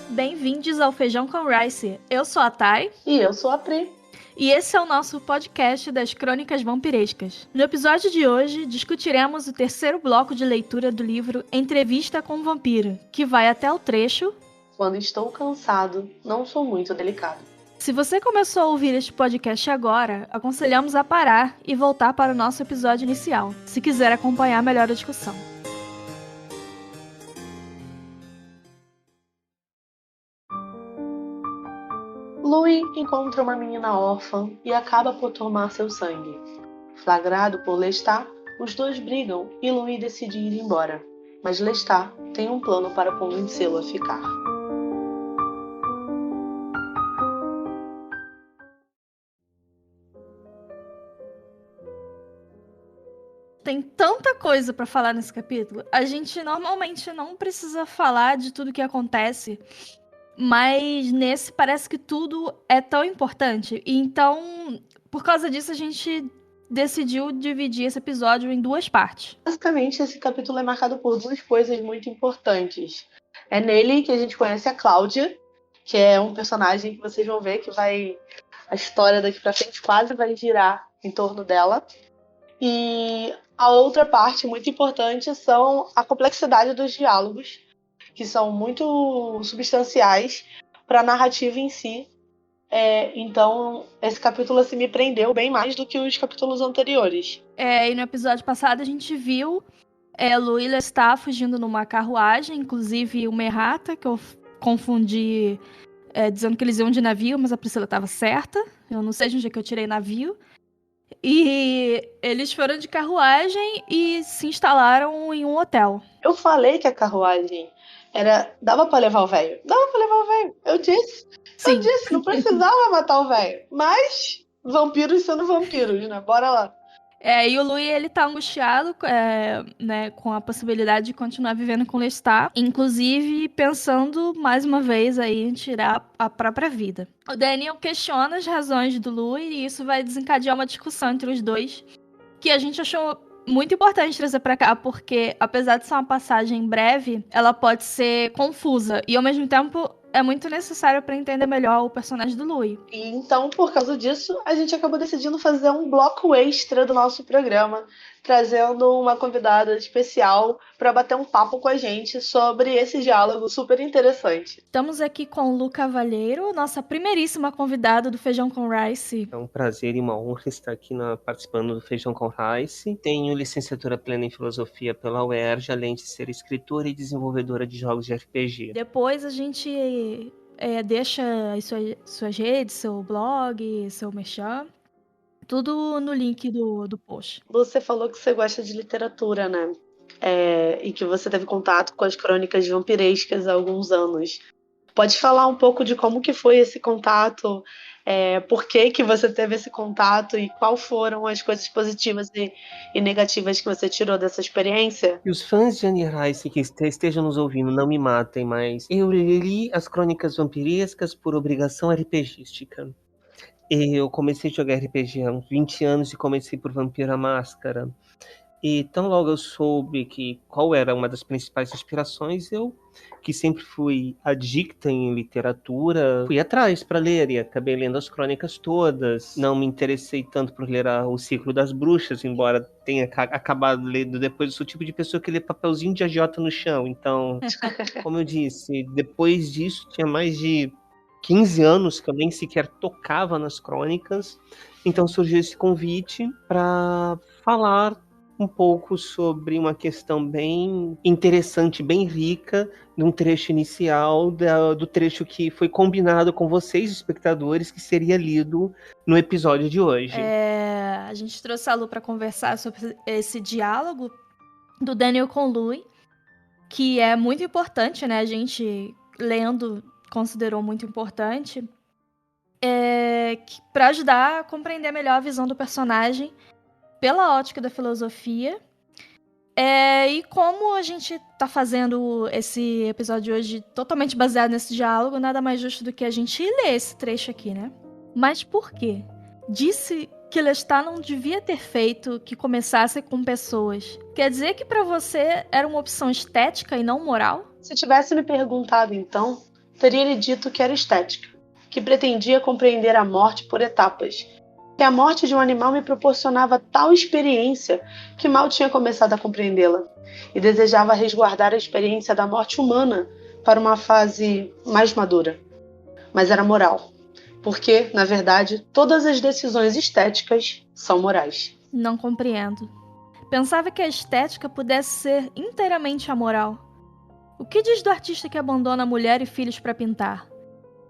bem-vindos ao Feijão com Rice. Eu sou a Thay. E eu sou a Pri. E esse é o nosso podcast das Crônicas Vampirescas. No episódio de hoje, discutiremos o terceiro bloco de leitura do livro Entrevista com o Vampiro, que vai até o trecho Quando estou cansado, não sou muito delicado. Se você começou a ouvir este podcast agora, aconselhamos a parar e voltar para o nosso episódio inicial, se quiser acompanhar melhor a discussão. Louis encontra uma menina órfã e acaba por tomar seu sangue. Flagrado por Lestat, os dois brigam e Louis decide ir embora. Mas Lestat tem um plano para convencê-lo a ficar. Tem tanta coisa pra falar nesse capítulo. A gente normalmente não precisa falar de tudo que acontece, mas nesse parece que tudo é tão importante. E então, por causa disso, a gente decidiu dividir esse episódio em duas partes. Basicamente, esse capítulo é marcado por duas coisas muito importantes. É nele que a gente conhece a Cláudia, que é um personagem que vocês vão ver que a história daqui pra frente quase vai girar em torno dela. E a outra parte muito importante são a complexidade dos diálogos, que são muito substanciais para a narrativa em si. Então, esse capítulo assim, me prendeu bem mais do que os capítulos anteriores. E no episódio passado a gente viu Louis e Lestat fugindo numa carruagem, inclusive uma errata, que eu confundi dizendo que eles iam de navio, mas a Priscila estava certa. Eu não sei de onde é que eu tirei navio. E eles foram de carruagem e se instalaram em um hotel. Eu falei que a carruagem dava pra levar o velho. Dava pra levar o velho. Eu disse. Sim. Eu disse, não precisava matar o velho. Mas vampiros sendo vampiros, né? Bora lá. E o Louis, ele tá angustiado né, com a possibilidade de continuar vivendo com Lestat, inclusive pensando mais uma vez aí em tirar a própria vida. O Daniel questiona as razões do Louis e isso vai desencadear uma discussão entre os dois, que a gente achou muito importante trazer pra cá, porque apesar de ser uma passagem breve, ela pode ser confusa e ao mesmo tempo é muito necessário para entender melhor o personagem do Louis. E então, por causa disso, a gente acabou decidindo fazer um bloco extra do nosso programa, trazendo uma convidada especial para bater um papo com a gente sobre esse diálogo super interessante. Estamos aqui com Lu Cavalheiro, nossa primeiríssima convidada do Feijão com Rice. É um prazer e uma honra estar aqui participando do Feijão com Rice. Tenho licenciatura plena em filosofia pela UERJ, além de ser escritora e desenvolvedora de jogos de RPG. Depois a gente deixa as suas redes, seu blog, seu merchan, tudo no link do post. Você falou que você gosta de literatura, né? E que você teve contato com as crônicas vampirescas há alguns anos. Pode falar um pouco de como que foi esse contato, por que você teve esse contato e quais foram as coisas positivas e negativas que você tirou dessa experiência? E os fãs de Anne Rice que estejam nos ouvindo, não me matem, mas eu li as crônicas vampirescas por obrigação RPGística. Eu comecei a jogar RPG há uns 20 anos e comecei por Vampiro à Máscara. E tão logo eu soube qual era uma das principais inspirações, eu, que sempre fui adicta em literatura, fui atrás para ler e acabei lendo as crônicas todas. Não me interessei tanto por ler O Ciclo das Bruxas, embora tenha acabado lendo depois. Eu sou o tipo de pessoa que lê papelzinho de agiota no chão. Então, como eu disse, depois disso tinha mais de 15 anos que eu nem sequer tocava nas crônicas. Então surgiu esse convite para falar um pouco sobre uma questão bem interessante, bem rica, de um trecho inicial, do trecho que foi combinado com vocês, espectadores, que seria lido no episódio de hoje. A gente trouxe a Lu para conversar sobre esse diálogo do Daniel com o Louis, que é muito importante, né? A gente, lendo, considerou muito importante, para ajudar a compreender melhor a visão do personagem pela ótica da filosofia. E como a gente tá fazendo esse episódio de hoje totalmente baseado nesse diálogo, nada mais justo do que a gente ler esse trecho aqui, né? Mas por quê? Disse que Lestat não devia ter feito que começasse com pessoas. Quer dizer que pra você era uma opção estética e não moral? Se tivesse me perguntado então, teria lhe dito que era estética, que pretendia compreender a morte por etapas, que a morte de um animal me proporcionava tal experiência que mal tinha começado a compreendê-la, e desejava resguardar a experiência da morte humana para uma fase mais madura. Mas era moral, porque, na verdade, todas as decisões estéticas são morais. Não compreendo. Pensava que a estética pudesse ser inteiramente amoral. O que diz do artista que abandona mulher e filhos para pintar?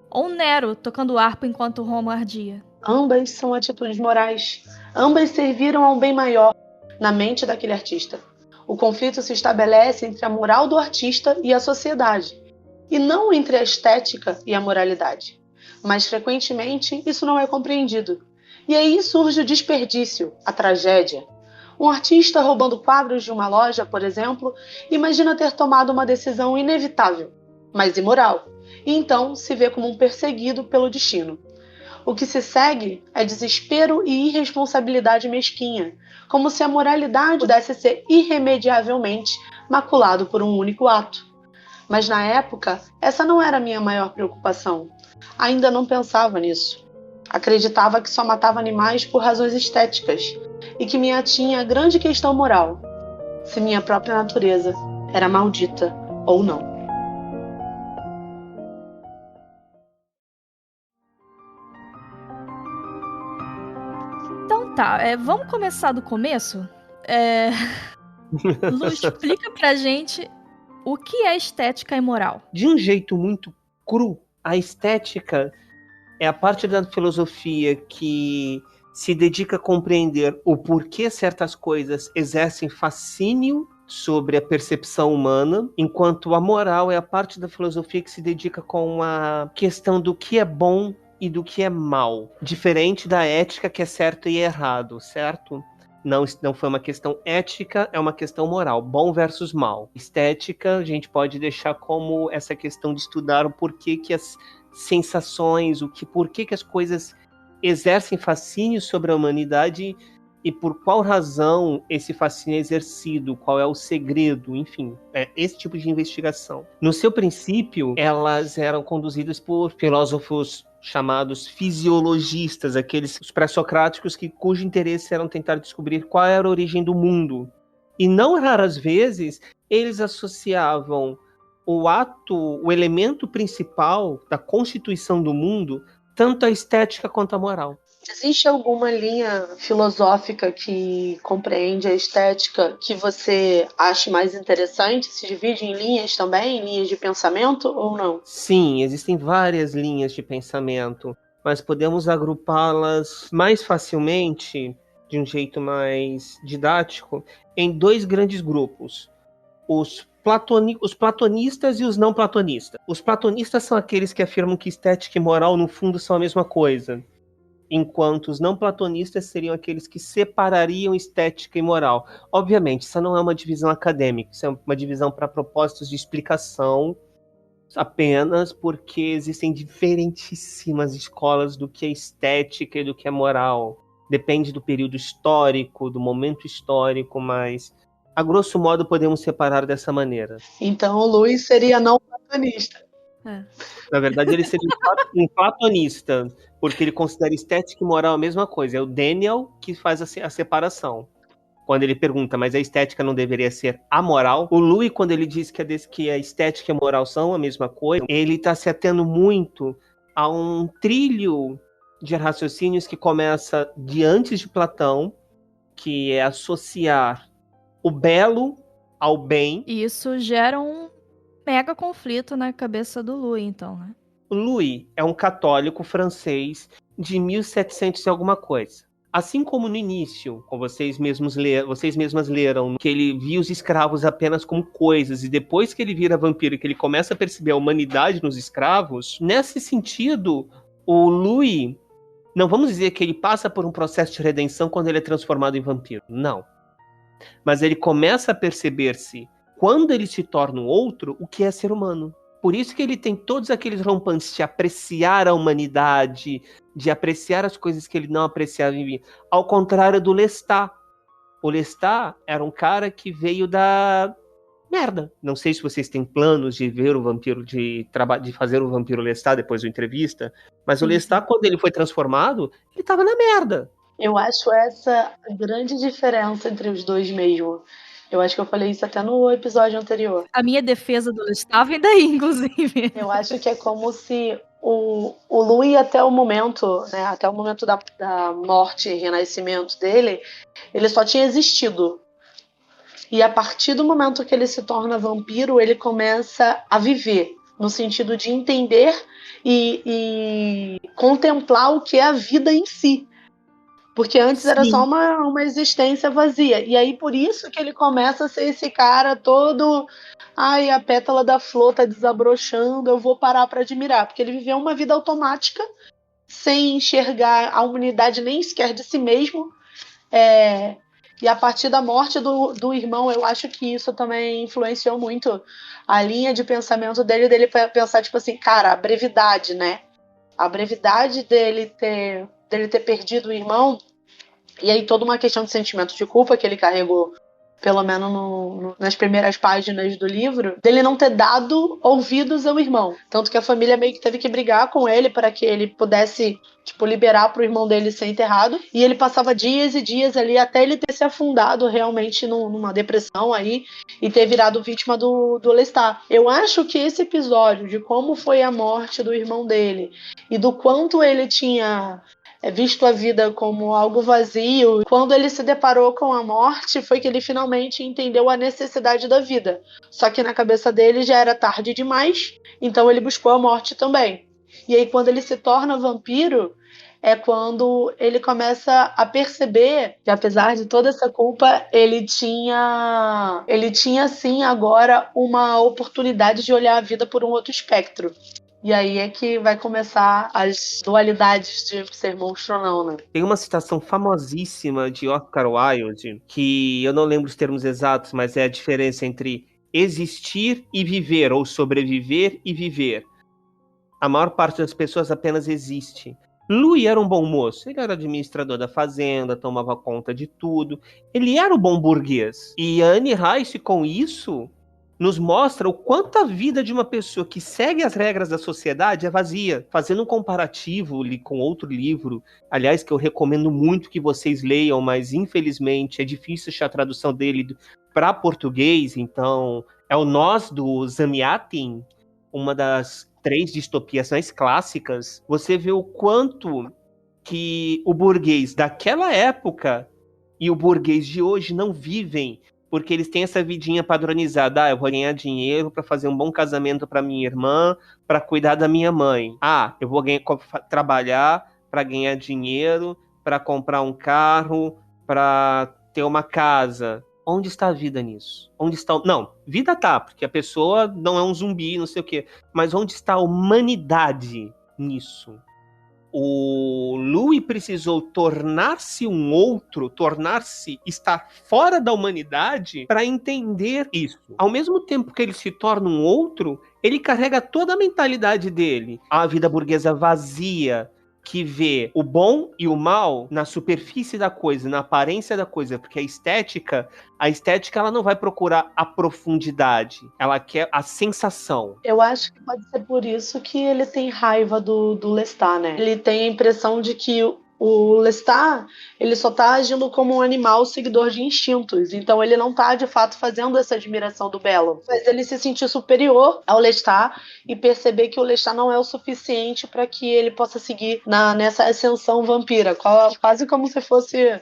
Ou Nero tocando harpa enquanto Roma ardia? Ambas são atitudes morais. Ambas serviram a um bem maior na mente daquele artista. O conflito se estabelece entre a moral do artista e a sociedade, e não entre a estética e a moralidade. Mas, frequentemente, isso não é compreendido. E aí surge o desperdício, a tragédia. Um artista roubando quadros de uma loja, por exemplo, imagina ter tomado uma decisão inevitável, mas imoral, e então se vê como um perseguido pelo destino. O que se segue é desespero e irresponsabilidade mesquinha, como se a moralidade pudesse ser irremediavelmente maculado por um único ato. Mas na época, essa não era a minha maior preocupação. Ainda não pensava nisso. Acreditava que só matava animais por razões estéticas e que me atinha a grande questão moral: se minha própria natureza era maldita ou não. Então tá, vamos começar do começo? Lu, explica pra gente o que é estética e moral. De um jeito muito cru, a estética é a parte da filosofia que se dedica a compreender o porquê certas coisas exercem fascínio sobre a percepção humana, enquanto a moral é a parte da filosofia que se dedica com a questão do que é bom e do que é mal. Diferente da ética, que é certo e errado, certo? Não foi uma questão ética, é uma questão moral. Bom versus mal. Estética, a gente pode deixar como essa questão de estudar o porquê que as sensações, porquê que as coisas exercem fascínio sobre a humanidade e por qual razão esse fascínio é exercido, qual é o segredo, enfim, esse tipo de investigação. No seu princípio, elas eram conduzidas por filósofos chamados fisiologistas, os pré-socráticos cujo interesse era tentar descobrir qual era a origem do mundo. E não raras vezes eles associavam o elemento principal da constituição do mundo tanto à estética quanto à moral. Existe alguma linha filosófica que compreende a estética que você acha mais interessante? Se divide em linhas também, em linhas de pensamento ou não? Sim, existem várias linhas de pensamento, mas podemos agrupá-las mais facilmente, de um jeito mais didático, em dois grandes grupos. Os platonistas e os não platonistas. Os platonistas são aqueles que afirmam que estética e moral, no fundo, são a mesma coisa, enquanto os não platonistas seriam aqueles que separariam estética e moral. Obviamente, isso não é uma divisão acadêmica, isso é uma divisão para propósitos de explicação, apenas porque existem diferentíssimas escolas do que é estética e do que é moral. Depende do período histórico, do momento histórico, mas a grosso modo podemos separar dessa maneira. Então o Luiz seria não platonista. Na verdade, ele seria um platonista, porque ele considera estética e moral a mesma coisa. É o Daniel que faz a separação. Quando ele pergunta, mas a estética não deveria ser amoral? O Louis, quando ele diz que a estética e a moral são a mesma coisa, ele está se atendo muito a um trilho de raciocínios que começa de antes de Platão, que é associar o belo ao bem. E isso gera um mega conflito na cabeça do Louis, então, né? O Louis é um católico francês de 1700 e alguma coisa. Assim como no início, como vocês mesmas leram, que ele via os escravos apenas como coisas, e depois que ele vira vampiro e que ele começa a perceber a humanidade nos escravos, nesse sentido, o Louis, não vamos dizer que ele passa por um processo de redenção quando ele é transformado em vampiro, não. Mas ele começa a perceber-se, quando ele se torna um outro, o que é ser humano. Por isso que ele tem todos aqueles rompantes de apreciar a humanidade, de apreciar as coisas que ele não apreciava em vida. Ao contrário do Lestat. O Lestat era um cara que veio merda. Não sei se vocês têm planos de ver o vampiro, de fazer o vampiro Lestat depois da entrevista, mas o Lestat, quando ele foi transformado, ele tava na merda. Eu acho essa a grande diferença entre os dois mesmo. Eu acho que eu falei isso até no episódio anterior. A minha defesa do Lestat vem daí, inclusive. Eu acho que é como se o Louis, até o momento, né, até o momento da morte e renascimento dele, ele só tinha existido. E a partir do momento que ele se torna vampiro, ele começa a viver, no sentido de entender e contemplar o que é a vida em si. Porque antes era só uma existência vazia. E aí, por isso que ele começa a ser esse cara todo... Ai, a pétala da flor tá desabrochando, eu vou parar para admirar. Porque ele viveu uma vida automática, sem enxergar a humanidade nem sequer de si mesmo. E a partir da morte do irmão, eu acho que isso também influenciou muito a linha de pensamento dele pensar, tipo assim, cara, a brevidade, né? A brevidade dele ter perdido o irmão, e aí toda uma questão de sentimento de culpa que ele carregou, pelo menos nas primeiras páginas do livro, dele não ter dado ouvidos ao irmão. Tanto que a família meio que teve que brigar com ele para que ele pudesse, tipo, liberar pro irmão dele ser enterrado. E ele passava dias e dias ali até ele ter se afundado realmente numa depressão aí e ter virado vítima do Lestat. Eu acho que esse episódio de como foi a morte do irmão dele e do quanto ele tinha visto a vida como algo vazio. Quando ele se deparou com a morte, foi que ele finalmente entendeu a necessidade da vida. Só que na cabeça dele já era tarde demais, então ele buscou a morte também. E aí, quando ele se torna vampiro, é quando ele começa a perceber que, apesar de toda essa culpa, ele tinha sim agora uma oportunidade de olhar a vida por um outro espectro. E aí é que vai começar as dualidades de ser monstro ou não, né? Tem uma citação famosíssima de Oscar Wilde, que eu não lembro os termos exatos, mas é a diferença entre existir e viver, ou sobreviver e viver. A maior parte das pessoas apenas existe. Louis era um bom moço, ele era administrador da fazenda, tomava conta de tudo, ele era o bom burguês. E Anne Rice, com isso, nos mostra o quanto a vida de uma pessoa que segue as regras da sociedade é vazia. Fazendo um comparativo com outro livro, aliás, que eu recomendo muito que vocês leiam, mas infelizmente é difícil achar a tradução dele para português, então é o Nós, do Zamiatin, uma das 3 distopias mais clássicas. Você vê o quanto que o burguês daquela época e o burguês de hoje não vivem, porque eles têm essa vidinha padronizada. Eu vou ganhar dinheiro para fazer um bom casamento para minha irmã, para cuidar da minha mãe. Eu vou trabalhar para ganhar dinheiro, para comprar um carro, para ter uma casa. Onde está a vida nisso? Onde está... Não, vida tá, porque a pessoa não é um zumbi, não sei o quê. Mas onde está a humanidade nisso? O Louis precisou tornar-se um outro, estar fora da humanidade para entender isso. Ao mesmo tempo que ele se torna um outro, ele carrega toda a mentalidade dele. A vida burguesa vazia, que vê o bom e o mal na superfície da coisa, na aparência da coisa, porque a estética ela não vai procurar a profundidade, ela quer a sensação. Eu acho que pode ser por isso que ele tem raiva do Lestat, né? Ele tem a impressão de que o Lestat, ele só tá agindo como um animal seguidor de instintos, então ele não tá de fato fazendo essa admiração do belo, mas ele se sentir superior ao Lestat e perceber que o Lestat não é o suficiente para que ele possa seguir nessa ascensão vampira, quase como se fosse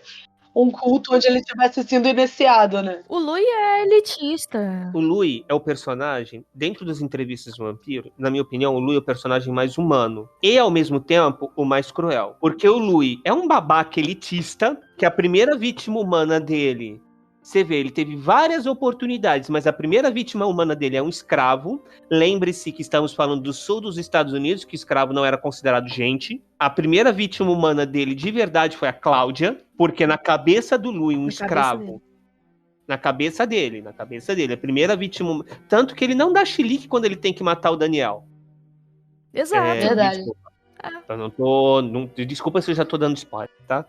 um culto onde ele tivesse sido iniciado, né? O Louis é elitista. O Louis é o personagem, dentro das entrevistas do vampiro, na minha opinião, o Louis é o personagem mais humano. E, ao mesmo tempo, o mais cruel. Porque o Louis é um babaca elitista, que a primeira vítima humana dele... Você vê, ele teve várias oportunidades, mas a primeira vítima humana dele é um escravo. Lembre-se que estamos falando do sul dos Estados Unidos, que escravo não era considerado gente. A primeira vítima humana dele, de verdade, foi a Cláudia, porque na cabeça do Louis, um escravo... Na cabeça dele. A primeira vítima... Tanto que ele não dá chilique quando ele tem que matar o Daniel. Exato. Verdade. Desculpa. Eu não tô... Desculpa se eu já tô dando spoiler, tá?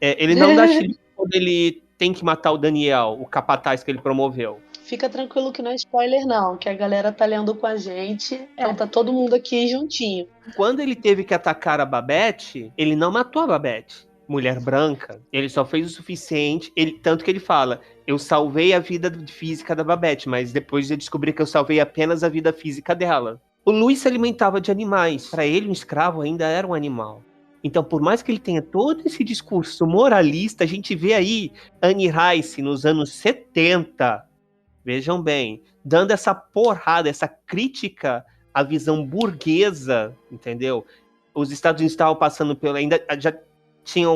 Ele não dá chilique quando ele tem que matar o Daniel, o capataz que ele promoveu. fica tranquilo que não é spoiler não, que a galera tá lendo com a gente, então tá todo mundo aqui juntinho. Quando ele teve que atacar a Babette, ele não matou a Babette, mulher branca. Ele só fez o suficiente, tanto que ele fala, eu salvei a vida física da Babette, mas depois eu descobri que eu salvei apenas a vida física dela. O Louis se alimentava de animais. Para ele, um escravo ainda era um animal. Então, por mais que ele tenha todo esse discurso moralista, a gente vê aí Anne Rice, nos anos 70, vejam bem, dando essa porrada, essa crítica à visão burguesa, entendeu? Os Estados Unidos estavam passando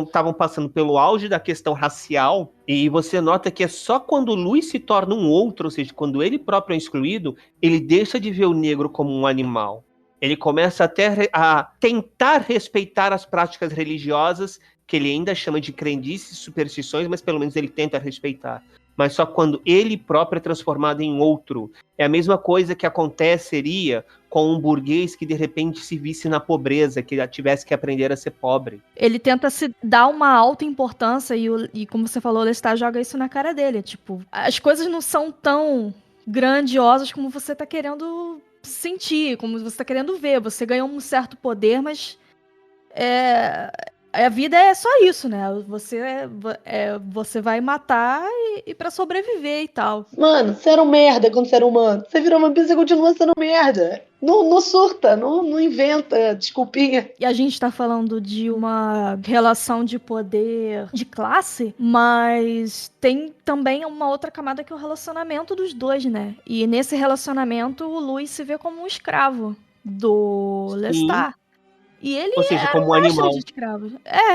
estavam passando pelo auge da questão racial, e você nota que é só quando o Louis se torna um outro, ou seja, quando ele próprio é excluído, ele deixa de ver o negro como um animal. Ele começa até a tentar respeitar as práticas religiosas, que ele ainda chama de crendices e superstições, mas pelo menos ele tenta respeitar. Mas só quando ele próprio é transformado em outro. É a mesma coisa que aconteceria com um burguês que de repente se visse na pobreza, que tivesse que aprender a ser pobre. Ele tenta se dar uma alta importância e como você falou, o Lestat joga isso na cara dele. Tipo, as coisas não são tão grandiosas como você tá querendo sentir, como você tá querendo ver. Você ganhou um certo poder, mas a vida é só isso, né? Você vai matar e para sobreviver e tal. Mano, você era um merda quando você era humano. Você virou vampiro, você continua sendo merda. Não surta, não inventa desculpinha. E a gente tá falando de uma relação de poder de classe, mas tem também uma outra camada que é o relacionamento dos dois, né? E nesse relacionamento, o Louis se vê como um escravo do Lestat. E ele Ou seja, como um era animal. de escravo.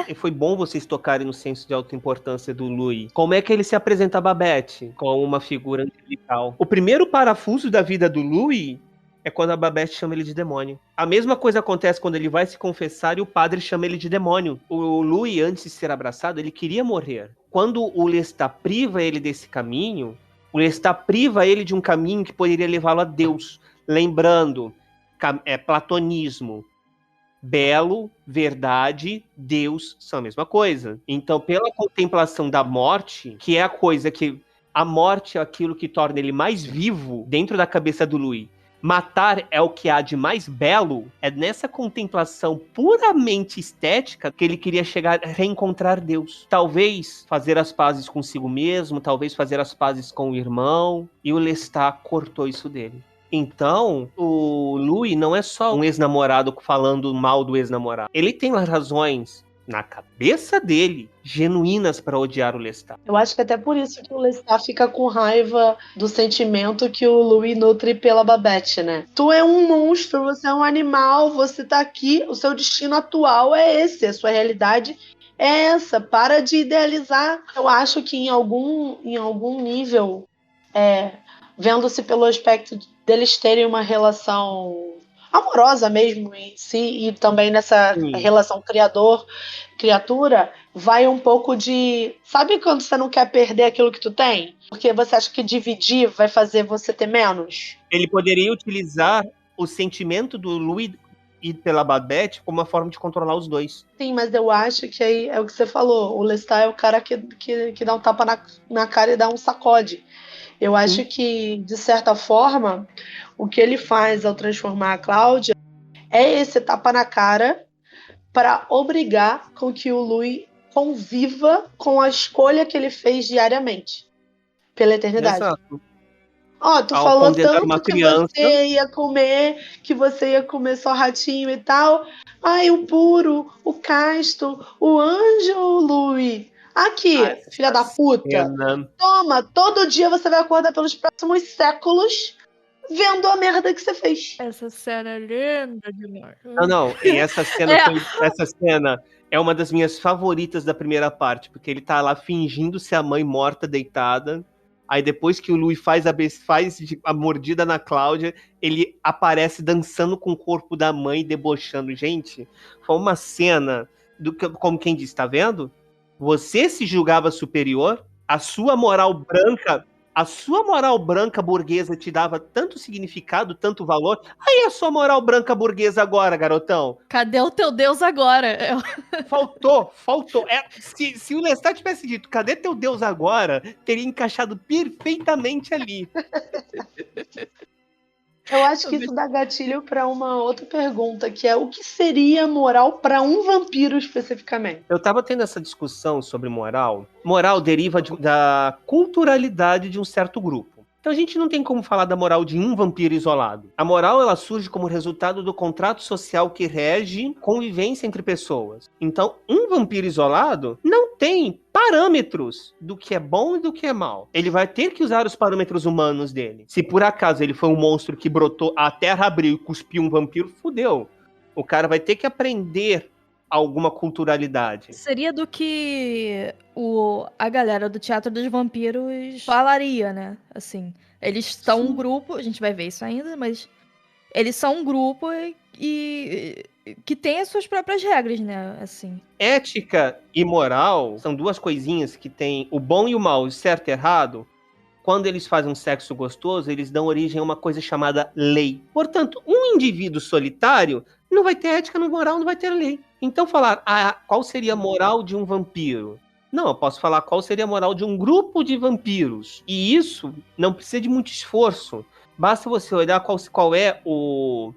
E foi bom vocês tocarem no senso de autoimportância do Louis. Como é que ele se apresenta a Babette? Com uma figura angelical. O primeiro parafuso da vida do Louis é quando a Babette chama ele de demônio. A mesma coisa acontece quando ele vai se confessar e o padre chama ele de demônio. O Louis, antes de ser abraçado, ele queria morrer. Quando o Lestat priva ele desse caminho, o Lestat priva ele de um caminho que poderia levá-lo a Deus. Lembrando, platonismo. Belo, verdade, Deus são a mesma coisa. Então, pela contemplação da morte, que é a coisa que... A morte é aquilo que torna ele mais vivo dentro da cabeça do Louis. Matar é o que há de mais belo. É nessa contemplação puramente estética que ele queria chegar a reencontrar Deus. Talvez fazer as pazes consigo mesmo, talvez fazer as pazes com o irmão. E o Lestat cortou isso dele. Então, o Louis não é só um ex-namorado falando mal do ex-namorado. Ele tem razões na cabeça dele, genuínas para odiar o Lestat. Eu acho que até por isso que o Lestat fica com raiva do sentimento que o Louis nutre pela Babette, né? Tu é um monstro, você é um animal, você tá aqui, o seu destino atual é esse, a sua realidade é essa. Para de idealizar. Eu acho que em algum nível, vendo-se pelo aspecto deles terem uma relação amorosa mesmo em si, e também nessa relação criador-criatura, vai um pouco de... Sabe quando você não quer perder aquilo que tu tem? Porque você acha que dividir vai fazer você ter menos? Ele poderia utilizar o sentimento do Louis e pela Babette como uma forma de controlar os dois. Sim, mas eu acho que aí é o que você falou. O Lestat é o cara que dá um tapa na cara e dá um sacode. Eu acho que, de certa forma, o que ele faz ao transformar a Cláudia é esse tapa na cara para obrigar com que o Louis conviva com a escolha que ele fez diariamente, pela eternidade. Exato. Tu falou tanto que você ia comer só ratinho e tal. Ai, o puro, o casto, o anjo, Louis. Aqui, filha da puta. Toma, todo dia você vai acordar pelos próximos séculos vendo a merda que você fez. Essa cena é linda demais. Não. E essa cena é uma das minhas favoritas da primeira parte, porque ele tá lá fingindo ser a mãe morta, deitada. Aí depois que o Louis faz a mordida na Cláudia, ele aparece dançando com o corpo da mãe, debochando. Gente, foi uma cena, como quem diz, tá vendo? Você se julgava superior, a sua moral branca a sua moral branca burguesa te dava tanto significado, tanto valor. Aí a sua moral branca burguesa agora, garotão. Cadê o teu Deus agora? Faltou. Se o Lestat tivesse dito, cadê teu Deus agora? Teria encaixado perfeitamente ali. Eu acho que isso dá gatilho para uma outra pergunta, que é o que seria moral para um vampiro especificamente? Eu tava tendo essa discussão sobre moral. Moral deriva da culturalidade de um certo grupo. Então a gente não tem como falar da moral de um vampiro isolado. A moral, ela surge como resultado do contrato social que rege convivência entre pessoas. Então, um vampiro isolado não tem parâmetros do que é bom e do que é mal. Ele vai ter que usar os parâmetros humanos dele. Se por acaso ele foi um monstro que brotou, a terra abriu e cuspiu um vampiro, fudeu. O cara vai ter que aprender alguma culturalidade. Seria do que a galera do Teatro dos Vampiros falaria, né? Assim, eles são um grupo, a gente vai ver isso ainda, mas eles são um grupo e que tem as suas próprias regras, né? Assim. Ética e moral são duas coisinhas que têm o bom e o mal, o certo e errado. Quando eles fazem um sexo gostoso, eles dão origem a uma coisa chamada lei. Portanto, um indivíduo solitário não vai ter ética, não moral, não vai ter lei. Então falar, qual seria a moral de um vampiro? Não, eu posso falar qual seria a moral de um grupo de vampiros. E isso não precisa de muito esforço. Basta você olhar qual é o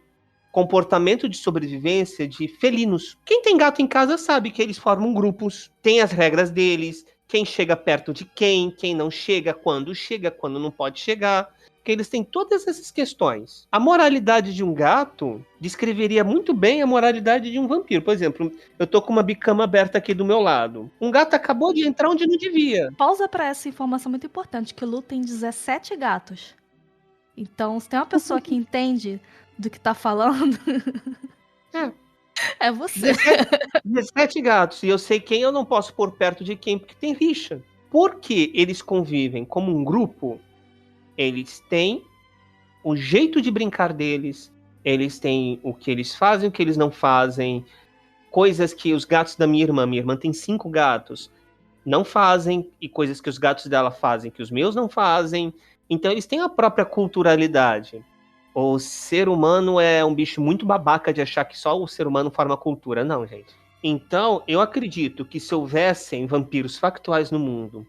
comportamento de sobrevivência de felinos. Quem tem gato em casa sabe que eles formam grupos, tem as regras deles, quem chega perto de quem não chega, quando não pode chegar. Que eles têm todas essas questões. A moralidade de um gato descreveria muito bem a moralidade de um vampiro. Por exemplo, eu tô com uma bicama aberta aqui do meu lado. Um gato acabou de entrar onde não devia. Pausa para essa informação muito importante, que o Lu tem 17 gatos. Então, se tem uma pessoa que entende do que tá falando, é você. 17 gatos. E eu sei quem eu não posso pôr perto de quem, porque tem rixa. Porque eles convivem como um grupo, eles têm o jeito de brincar deles, eles têm o que eles fazem, o que eles não fazem, coisas que os gatos da minha irmã tem 5 gatos, não fazem, e coisas que os gatos dela fazem que os meus não fazem. Então eles têm a própria culturalidade. O ser humano é um bicho muito babaca de achar que só o ser humano forma cultura. Não, gente. Então, eu acredito que se houvessem vampiros factuais no mundo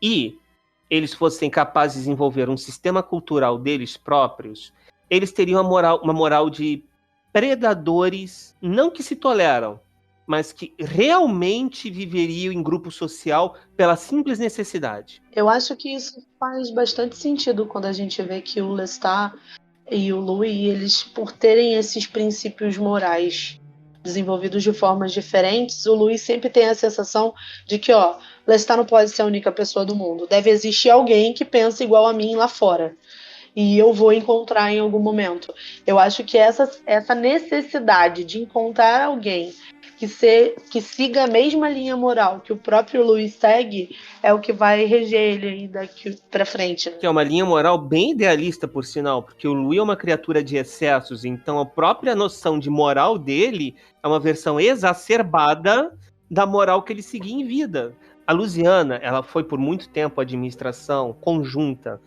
e eles fossem capazes de desenvolver um sistema cultural deles próprios, eles teriam uma moral de predadores, não que se toleram, mas que realmente viveriam em grupo social pela simples necessidade. Eu acho que isso faz bastante sentido quando a gente vê que o Lestat e o Louis, eles, por terem esses princípios morais desenvolvidos de formas diferentes, o Louis sempre tem a sensação de que, Lestat não pode ser a única pessoa do mundo. Deve existir alguém que pensa igual a mim lá fora. E eu vou encontrar em algum momento. Eu acho que essa necessidade de encontrar alguém que siga a mesma linha moral que o próprio Louis segue é o que vai reger ele aí daqui pra frente. Né? Que é uma linha moral bem idealista, por sinal, porque o Louis é uma criatura de excessos, então a própria noção de moral dele é uma versão exacerbada da moral que ele seguia em vida. A Louisiana, ela foi por muito tempo administração conjunta,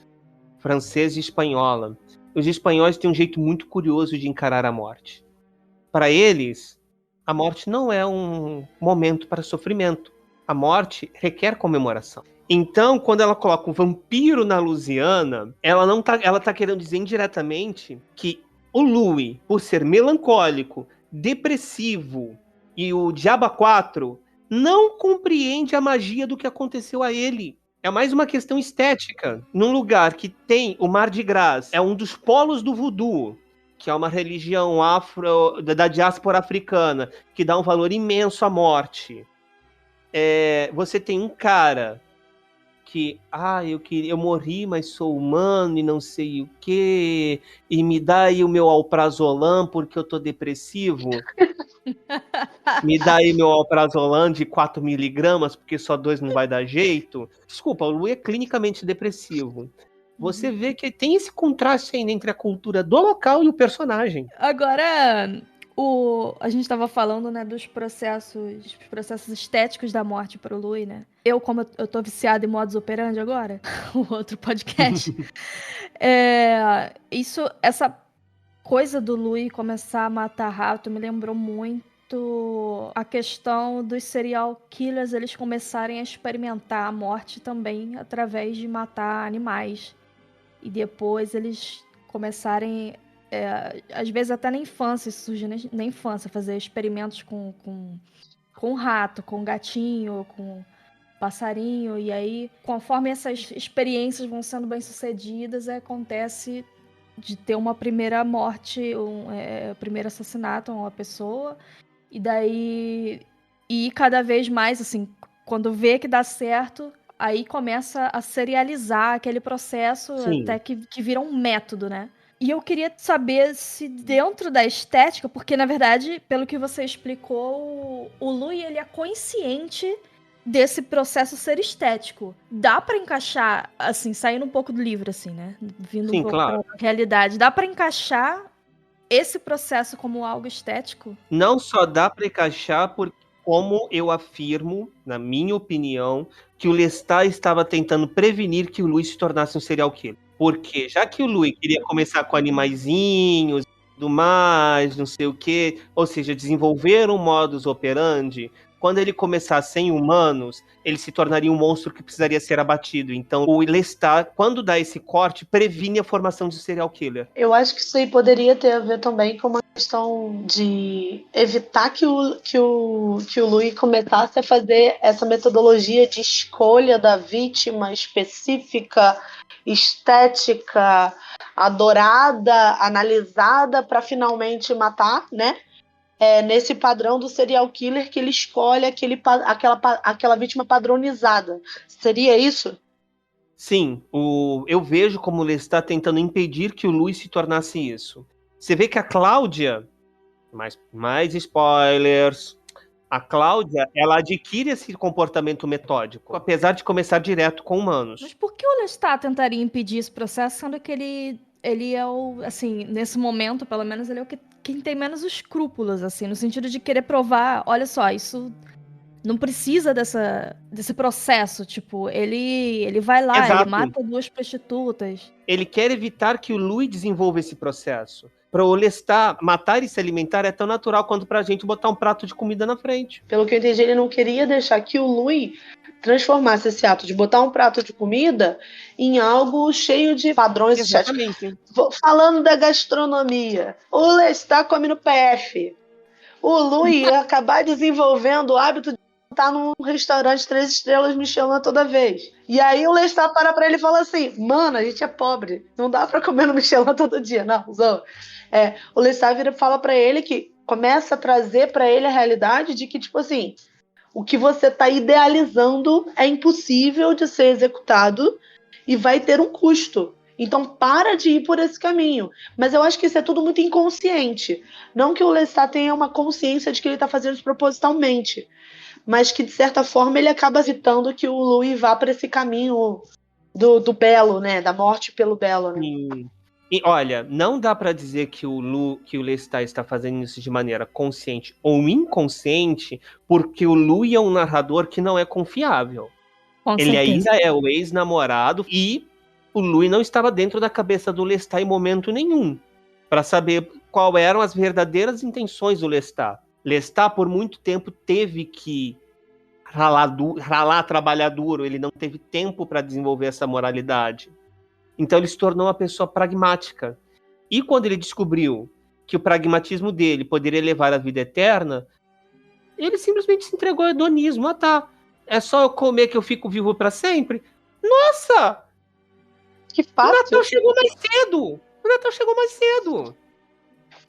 francesa e espanhola. Os espanhóis têm um jeito muito curioso de encarar a morte. Para eles, a morte não é um momento para sofrimento. A morte requer comemoração. Então, quando ela coloca um vampiro na Louisiana, ela tá querendo dizer indiretamente que o Louis, por ser melancólico, depressivo e o Diabo 4, não compreende a magia do que aconteceu a ele. É mais uma questão estética. Num lugar que tem o Mardi Gras, é um dos polos do voodoo, que é uma religião da diáspora africana, que dá um valor imenso à morte. Você tem um cara que, eu morri, mas sou humano e não sei o quê, e me dá aí o meu alprazolam porque eu tô depressivo. Me dá aí meu alprazolam de 4 miligramas, porque só 2 não vai dar jeito. Desculpa, o Lu é clinicamente depressivo. Você vê que tem esse contraste ainda entre a cultura do local e o personagem. Agora, A gente tava falando, né, dos processos estéticos da morte pro Louis, né? Como eu tô viciada em modus operandi agora, o outro podcast. Essa coisa do Louis começar a matar rato me lembrou muito a questão dos serial killers, eles começarem a experimentar a morte também através de matar animais. E depois eles começarem, às vezes até na infância, isso surge na infância, fazer experimentos com rato, com gatinho, com passarinho. E aí, conforme essas experiências vão sendo bem-sucedidas, acontece de ter uma primeira morte, primeiro assassinato a uma pessoa. E daí, e cada vez mais, assim, quando vê que dá certo, aí começa a serializar aquele processo. Sim. Até que vira um método, né? E eu queria saber se dentro da estética, porque na verdade, pelo que você explicou, o Louis, ele é consciente desse processo ser estético. Dá pra encaixar, assim, saindo um pouco do livro, assim, né? Vindo um pouco pra realidade. Dá pra encaixar esse processo como algo estético? Não só dá pra encaixar, porque como eu afirmo, na minha opinião, que o Lestat estava tentando prevenir que o Louis se tornasse um serial killer. Porque já que o Louis queria começar com animaizinhos, do mais, não sei o quê, ou seja, desenvolver um modus operandi, quando ele começar sem humanos, ele se tornaria um monstro que precisaria ser abatido. Então, o Lestat, quando dá esse corte, previne a formação de serial killer. Eu acho que isso aí poderia ter a ver também com uma questão de evitar que o Louis começasse a fazer essa metodologia de escolha da vítima específica, estética, adorada, analisada para finalmente matar, né? Nesse padrão do serial killer que ele escolhe aquela vítima padronizada. Seria isso? Sim, eu vejo como o Lestat tentando impedir que o Louis se tornasse isso. Você vê que a Cláudia, mais spoilers, a Cláudia, ela adquire esse comportamento metódico, apesar de começar direto com humanos. Mas por que o Lestat tentaria impedir esse processo, sendo que ele é o, assim, nesse momento, pelo menos, ele é quem tem menos escrúpulos, assim, no sentido de querer provar, olha só, isso não precisa desse processo, tipo, ele vai lá, Exato. Ele mata 2 prostitutas. Ele quer evitar que o Louis desenvolva esse processo. Para o Lestat, matar e se alimentar é tão natural quanto pra gente botar um prato de comida na frente. Pelo que eu entendi, ele não queria deixar que o Louis transformasse esse ato de botar um prato de comida em algo cheio de padrões estéticos. Falando da gastronomia, o Lestat come no PF. O Louis ia acabar desenvolvendo o hábito de estar num restaurante 3 estrelas Michelin toda vez. E aí o Lestat para pra ele e fala assim, mano, a gente é pobre, não dá pra comer no Michelin todo dia. Não, Zô. O Lestat fala pra ele que começa a trazer pra ele a realidade de que, tipo assim, o que você tá idealizando é impossível de ser executado e vai ter um custo. Então para de ir por esse caminho. Mas eu acho que isso é tudo muito inconsciente. Não que o Lestat tenha uma consciência de que ele tá fazendo isso propositalmente, mas que de certa forma ele acaba evitando que o Louis vá para esse caminho do belo, né? Da morte pelo belo, né? E olha, não dá para dizer que o Lestat está fazendo isso de maneira consciente ou inconsciente, porque o Louis é um narrador que não é confiável. Ele ainda é o ex-namorado e o Louis não estava dentro da cabeça do Lestat em momento nenhum para saber qual eram as verdadeiras intenções do Lestat. Lestat, por muito tempo, teve que ralar, trabalhar duro. Ele não teve tempo para desenvolver essa moralidade. Então ele se tornou uma pessoa pragmática. E quando ele descobriu que o pragmatismo dele poderia levar à vida eterna, ele simplesmente se entregou ao hedonismo. Ah, tá. É só eu comer que eu fico vivo para sempre? Nossa! Que fácil! O Natal chegou mais cedo!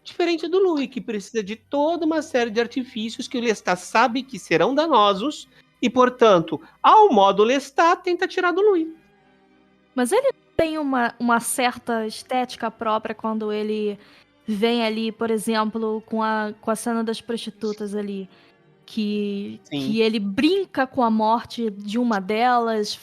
Diferente do Louis, que precisa de toda uma série de artifícios que o Lestat sabe que serão danosos e, portanto, ao modo Lestat, tenta tirar do Louis. Mas ele tem uma certa estética própria quando ele vem ali, por exemplo, com a cena das prostitutas ali. que Sim. ele brinca com a morte de uma delas,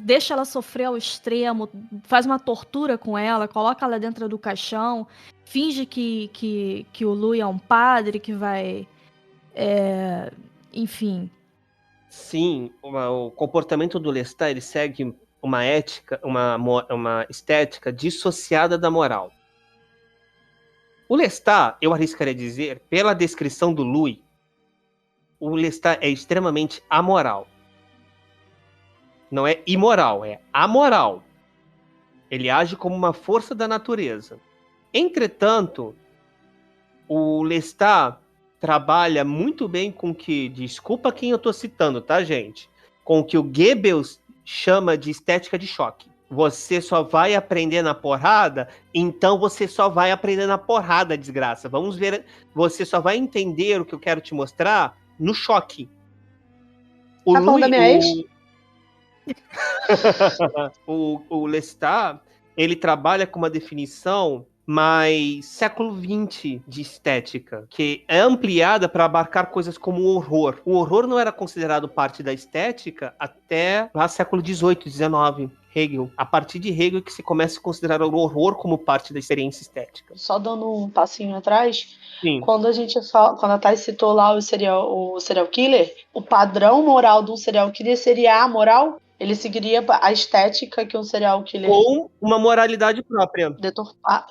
deixa ela sofrer ao extremo, faz uma tortura com ela, coloca ela dentro do caixão, finge que o Louis é um padre que vai... enfim... Sim, o comportamento do Lestat, ele segue uma ética, uma estética dissociada da moral. O Lestat, eu arriscaria dizer, pela descrição do Louis, o Lestat é extremamente amoral. Não é imoral, é amoral. Ele age como uma força da natureza. Entretanto, o Lestat trabalha muito bem com que, desculpa quem eu tô citando, tá, gente? Com o que o Goebbels chama de estética de choque. Você só vai aprender na porrada, então você só vai aprender na porrada, desgraça. Vamos ver, você só vai entender o que eu quero te mostrar no choque. O Tá falando da minha ex? O Lestat, ele trabalha com uma definição mais século XX de estética, que é ampliada para abarcar coisas como o horror. O horror não era considerado parte da estética até lá século XVIII, XIX, Hegel. A partir de Hegel que se começa a considerar o horror como parte da experiência estética. Só dando um passinho atrás, Sim. quando a Thais citou lá o serial killer, o padrão moral de um serial killer seria amoral? Ele seguiria a estética que um serial killer... Ou uma moralidade própria.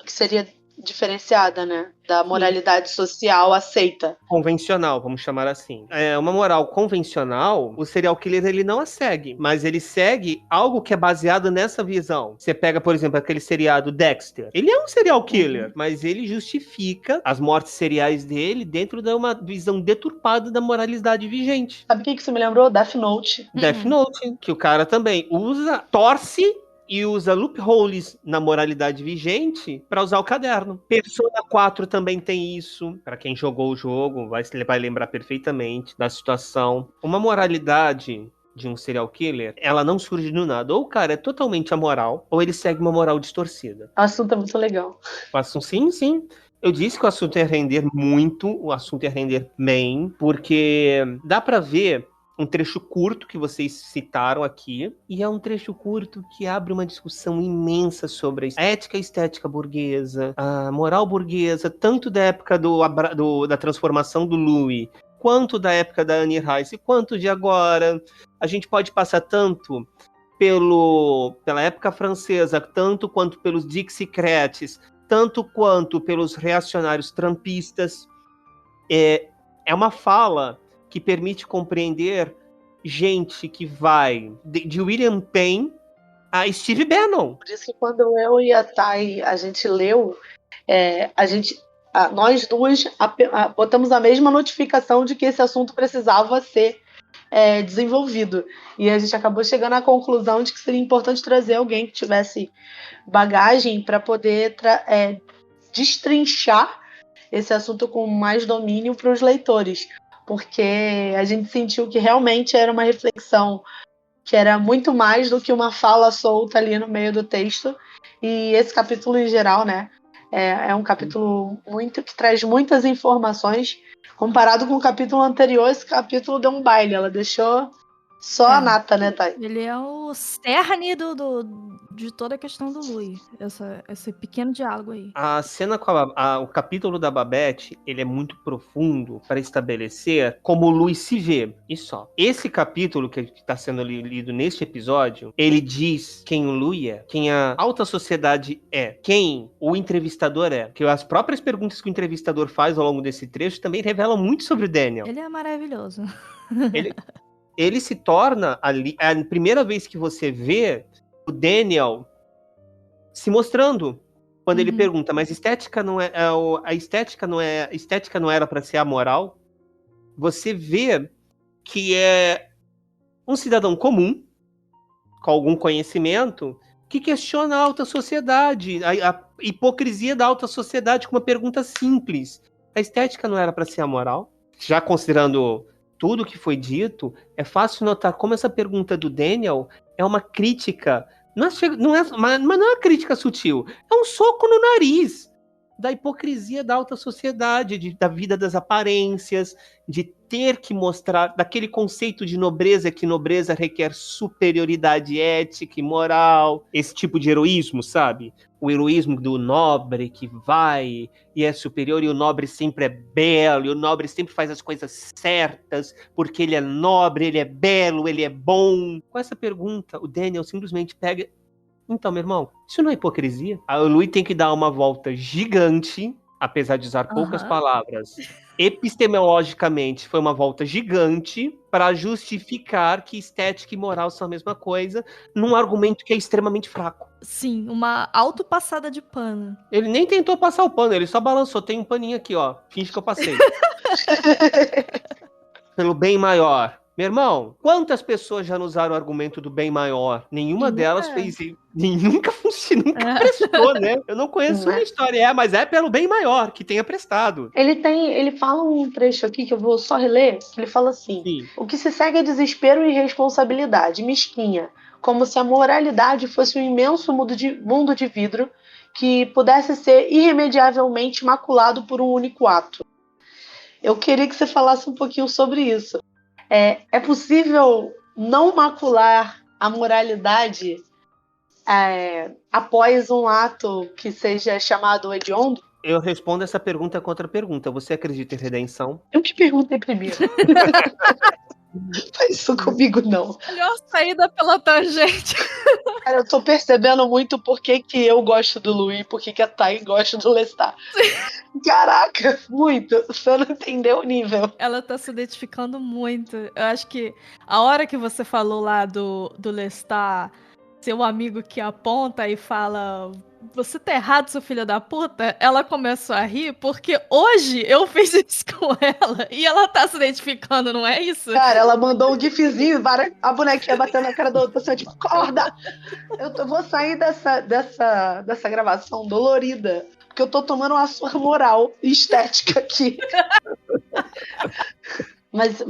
Que seria diferenciada, né? Da moralidade social aceita. Convencional, vamos chamar assim. É uma moral convencional, o serial killer ele não a segue, mas ele segue algo que é baseado nessa visão. Você pega, por exemplo, aquele seriado Dexter. Ele é um serial killer, mas ele justifica as mortes seriais dele dentro de uma visão deturpada da moralidade vigente. Sabe o que isso me lembrou? Death Note. Death Note, que o cara também torce e usa loopholes na moralidade vigente para usar o caderno. Persona 4 também tem isso. Para quem jogou o jogo, vai lembrar perfeitamente da situação. Uma moralidade de um serial killer, ela não surge do nada. Ou o cara é totalmente amoral, ou ele segue uma moral distorcida. O assunto é muito legal. O assunto, sim. Eu disse que o assunto ia render muito, o assunto ia render bem, porque dá para ver um trecho curto que vocês citaram aqui, e é um trecho curto que abre uma discussão imensa sobre a ética e estética burguesa, a moral burguesa, tanto da época da transformação do Louis, quanto da época da Anne Rice, quanto de agora. A gente pode passar tanto pela época francesa, tanto quanto pelos Dixiecrats, tanto quanto pelos reacionários trumpistas. É uma fala que permite compreender gente que vai de William Penn a Steve Bannon. Por isso que quando eu e a Thay, a gente leu, nós duas botamos a mesma notificação de que esse assunto precisava ser desenvolvido. E a gente acabou chegando à conclusão de que seria importante trazer alguém que tivesse bagagem para poder destrinchar esse assunto com mais domínio para os leitores. Porque a gente sentiu que realmente era uma reflexão que era muito mais do que uma fala solta ali no meio do texto. E esse capítulo, em geral, né, é um capítulo que traz muitas informações. Comparado com o capítulo anterior, esse capítulo deu um baile. Ela deixou só a nata, né, Thay? Ele é o cerne de toda a questão do Louis. Esse pequeno diálogo aí. A cena o capítulo da Babette, ele é muito profundo para estabelecer como o Louis se vê. E só. Esse capítulo que está sendo lido neste episódio, ele diz quem o Louis é, quem a alta sociedade é, quem o entrevistador é. Que as próprias perguntas que o entrevistador faz ao longo desse trecho também revelam muito sobre o Daniel. Ele é maravilhoso. Ele se torna ali, é a primeira vez que você vê o Daniel se mostrando quando ele pergunta, mas estética não era para ser amoral. Você vê que é um cidadão comum com algum conhecimento que questiona a alta sociedade, a hipocrisia da alta sociedade com uma pergunta simples. A estética não era para ser amoral? Já considerando tudo que foi dito, é fácil notar como essa pergunta do Daniel é uma crítica, mas não é uma crítica sutil, é um soco no nariz da hipocrisia da alta sociedade, da vida das aparências, de ter que mostrar, daquele conceito de nobreza, que nobreza requer superioridade ética e moral, esse tipo de heroísmo, sabe? O heroísmo do nobre que vai e é superior, e o nobre sempre é belo, e o nobre sempre faz as coisas certas, porque ele é nobre, ele é belo, ele é bom. Com essa pergunta, o Daniel simplesmente pega... Então, meu irmão, isso não é hipocrisia? A Louis tem que dar uma volta gigante, apesar de usar poucas palavras. Epistemologicamente, foi uma volta gigante para justificar que estética e moral são a mesma coisa, num argumento que é extremamente fraco. Sim, uma autopassada de pano. Ele nem tentou passar o pano, ele só balançou. Tem um paninho aqui, ó. Finge que eu passei. Pelo bem maior. Meu irmão, quantas pessoas já usaram o argumento do bem maior? Nenhuma delas fez isso. Nunca funcionou, nunca prestou, né? Eu não conheço uma história, mas é pelo bem maior que tenha prestado. Ele fala um trecho aqui que eu vou só reler, que ele fala assim: Sim. O que se segue é desespero e irresponsabilidade, mesquinha, como se a moralidade fosse um imenso mundo de vidro que pudesse ser irremediavelmente maculado por um único ato. Eu queria que você falasse um pouquinho sobre isso. É possível não macular a moralidade após um ato que seja chamado hediondo? Eu respondo essa pergunta com outra pergunta. Você acredita em redenção? Eu te perguntei primeiro. Faz isso comigo, não. Melhor saída pela tangente. Cara, eu tô percebendo muito por que eu gosto do Louis e por que a Thay gosta do Lestat. Caraca, muito. Você não entendeu o nível. Ela tá se identificando muito. Eu acho que a hora que você falou lá do Lestat, seu amigo que aponta e fala: você tá errado, seu filho da puta, ela começou a rir porque hoje eu fiz isso com ela e ela tá se identificando, não é isso? Cara, ela mandou um gifzinho, a bonequinha batendo na cara da outra, assim, tipo, acorda! Eu vou sair dessa gravação dolorida, porque eu tô tomando uma surra moral e estética aqui. Mas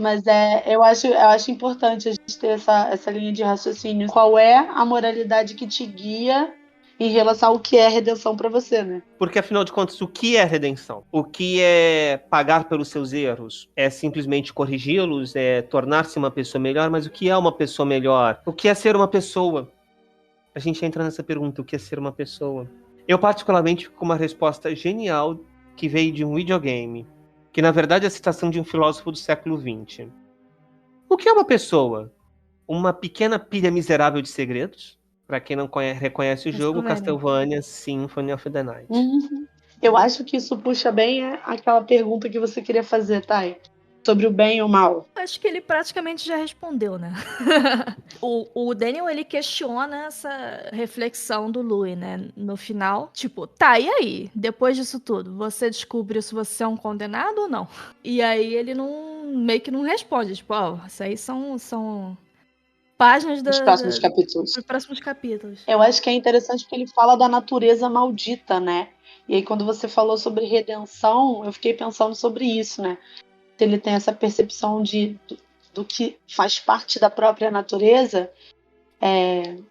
eu acho importante a gente ter essa linha de raciocínio. Qual é a moralidade que te guia em relação ao que é redenção pra você, né? Porque, afinal de contas, o que é redenção? O que é pagar pelos seus erros? É simplesmente corrigi-los? É tornar-se uma pessoa melhor? Mas o que é uma pessoa melhor? O que é ser uma pessoa? A gente entra nessa pergunta, o que é ser uma pessoa? Eu, particularmente, fico com uma resposta genial que veio de um videogame, que, na verdade, é a citação de um filósofo do século XX. O que é uma pessoa? Uma pequena pilha miserável de segredos? Para quem não reconhece o jogo, Castlevania Symphony of the Night. Uhum. Eu acho que isso puxa bem aquela pergunta que você queria fazer, Thay. Sobre o bem e o mal. Acho que ele praticamente já respondeu, né? o Daniel, ele questiona essa reflexão do Louis, né? No final, tipo, tá, e aí? Depois disso tudo, você descobriu se você é um condenado ou não? E aí ele meio que não responde. Tipo, isso aí são páginas dos próximos capítulos. Dos próximos capítulos. Eu acho que é interessante porque ele fala da natureza maldita, né? E aí quando você falou sobre redenção, eu fiquei pensando sobre isso, né? Ele tem essa percepção do que faz parte da própria natureza,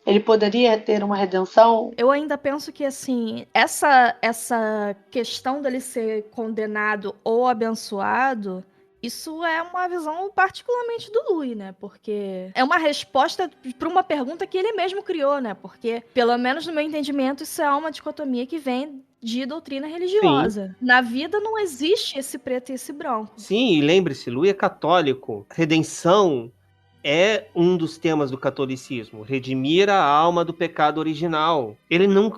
ele poderia ter uma redenção? Eu ainda penso que, assim, essa questão dele ser condenado ou abençoado, isso é uma visão particularmente do Louis, né? Porque é uma resposta para uma pergunta que ele mesmo criou, né? Porque, pelo menos no meu entendimento, isso é uma dicotomia que vem de doutrina religiosa. Sim. Na vida não existe esse preto e esse branco. Sim, e lembre-se, Louis é católico. Redenção é um dos temas do catolicismo. Redimir a alma do pecado original.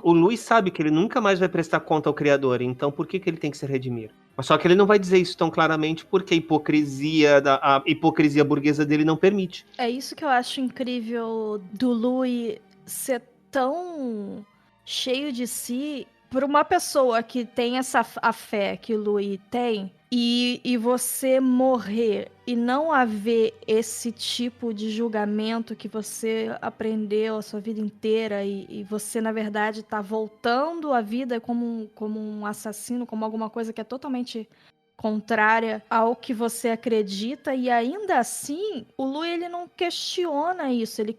O Louis sabe que ele nunca mais vai prestar conta ao Criador, então por que ele tem que se redimir? Mas só que ele não vai dizer isso tão claramente porque a hipocrisia burguesa dele não permite. É isso que eu acho incrível do Louis ser tão cheio de si. Por uma pessoa que tem a fé que o Louis tem, e você morrer e não haver esse tipo de julgamento que você aprendeu a sua vida inteira e você, na verdade, tá voltando à vida como um assassino, como alguma coisa que é totalmente contrária ao que você acredita, e ainda assim, o Louis, ele não questiona isso, ele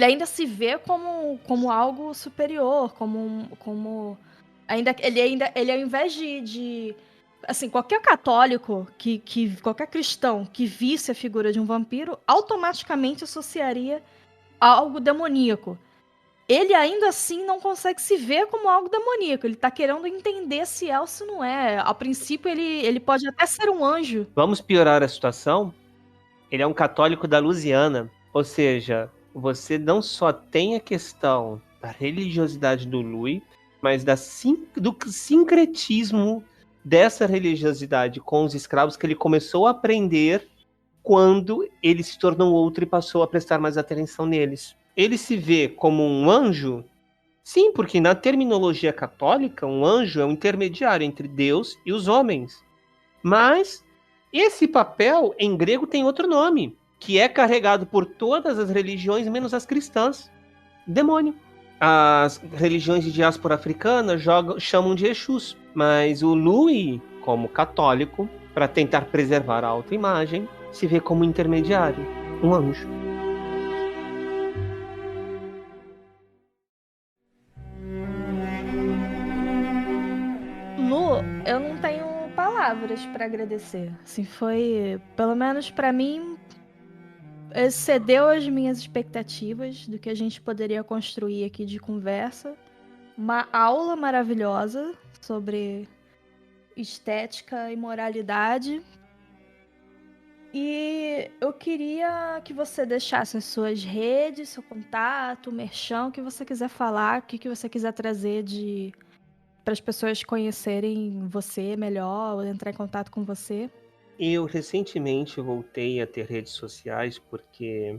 ainda se vê como algo superior, como Ele ao invés de assim, qualquer católico, qualquer cristão que visse a figura de um vampiro, automaticamente associaria a algo demoníaco. Ele ainda assim não consegue se ver como algo demoníaco. Ele tá querendo entender se é ou se não é. A princípio, ele pode até ser um anjo. Vamos piorar a situação? Ele é um católico da Louisiana. Ou seja, você não só tem a questão da religiosidade do Louis, mas do sincretismo dessa religiosidade com os escravos que ele começou a aprender quando ele se tornou outro e passou a prestar mais atenção neles. Ele se vê como um anjo? Sim, porque na terminologia católica, um anjo é um intermediário entre Deus e os homens. Mas esse papel, em grego, tem outro nome, que é carregado por todas as religiões, menos as cristãs. Demônio. As religiões de diáspora africana chamam de Exus, mas o Louis, como católico, para tentar preservar a autoimagem, se vê como intermediário, um anjo. Lu, eu não tenho palavras para agradecer. Assim, foi, pelo menos para mim, excedeu as minhas expectativas do que a gente poderia construir aqui de conversa. Uma aula maravilhosa sobre estética e moralidade. E eu queria que você deixasse as suas redes, seu contato, merchan, o que você quiser falar, o que você quiser trazer para as pessoas conhecerem você melhor, ou entrar em contato com você. Eu recentemente voltei a ter redes sociais porque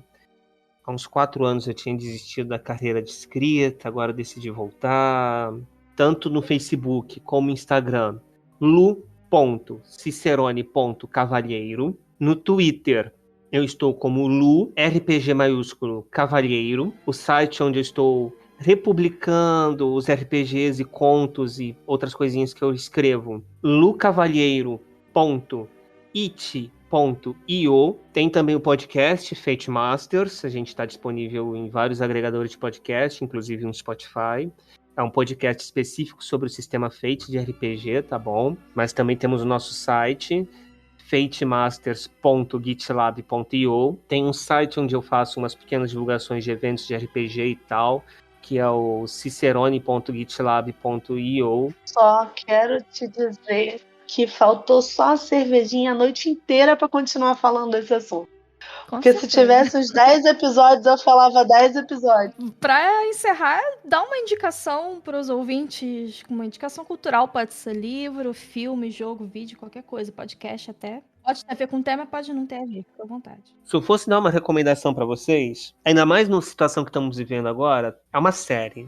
há uns 4 anos eu tinha desistido da carreira de escrita, agora decidi voltar, tanto no Facebook como no Instagram, lu.cicerone.cavalheiro. No Twitter, eu estou como Lu, RPG maiúsculo, Cavalheiro, o site onde eu estou republicando os RPGs e contos e outras coisinhas que eu escrevo, lucavalheiro.it.io. Tem também o podcast Fate Masters, a gente está disponível em vários agregadores de podcast, inclusive no Spotify. É um podcast específico sobre o sistema Fate de RPG, tá bom? Mas também temos o nosso site, fatemasters.gitlab.io. Tem um site onde eu faço umas pequenas divulgações de eventos de RPG e tal, que é o cicerone.gitlab.io. Só quero te dizer que faltou só a cervejinha a noite inteira para continuar falando desse assunto. Porque se tivesse uns 10 episódios, eu falava 10 episódios. Pra encerrar, dá uma indicação pros ouvintes, uma indicação cultural, pode ser livro, filme, jogo, vídeo, qualquer coisa, podcast até. Pode ter a ver com o tema, pode não ter a ver, fica à vontade. Se eu fosse dar uma recomendação pra vocês, ainda mais na situação que estamos vivendo agora, é uma série.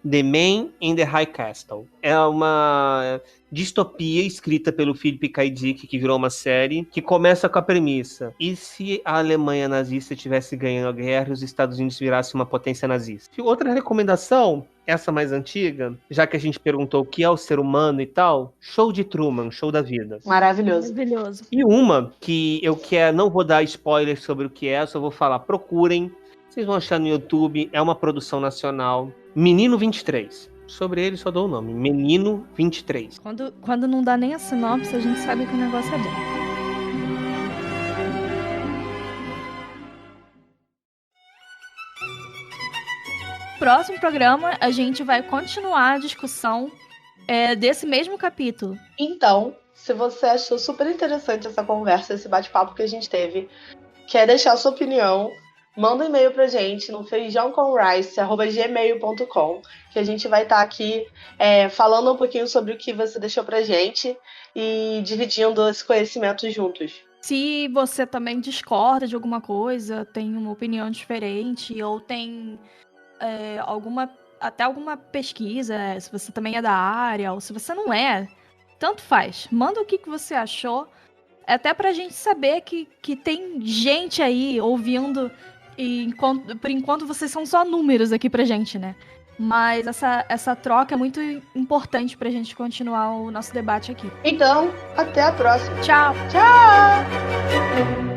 The Man in the High Castle. É uma distopia escrita pelo Philip K. Dick, que virou uma série, que começa com a premissa: e se a Alemanha nazista estivesse ganhando a guerra e os Estados Unidos virassem uma potência nazista? E outra recomendação, essa mais antiga, já que a gente perguntou o que é o ser humano e tal, Show de Truman, Show da Vida. Maravilhoso. Maravilhoso. E uma que eu não vou dar spoiler sobre o que é, só vou falar, procurem. Vocês vão achar no YouTube, é uma produção nacional. Menino 23. Sobre ele só dou o nome, Menino 23. Quando não dá nem a sinopse, a gente sabe que o negócio é bom. Próximo programa, a gente vai continuar a discussão desse mesmo capítulo. Então, se você achou super interessante essa conversa, esse bate-papo que a gente teve, quer deixar sua opinião, manda um e-mail pra gente no feijãocomrice@gmail.com, que a gente vai estar aqui falando um pouquinho sobre o que você deixou pra gente e dividindo esse conhecimento juntos. Se você também discorda de alguma coisa, tem uma opinião diferente, ou tem alguma pesquisa, se você também é da área, ou se você não é, tanto faz. Manda o que você achou, até pra gente saber que tem gente aí ouvindo. E por enquanto vocês são só números aqui pra gente, né? Mas essa troca é muito importante pra gente continuar o nosso debate aqui. Então, até a próxima. Tchau! Tchau!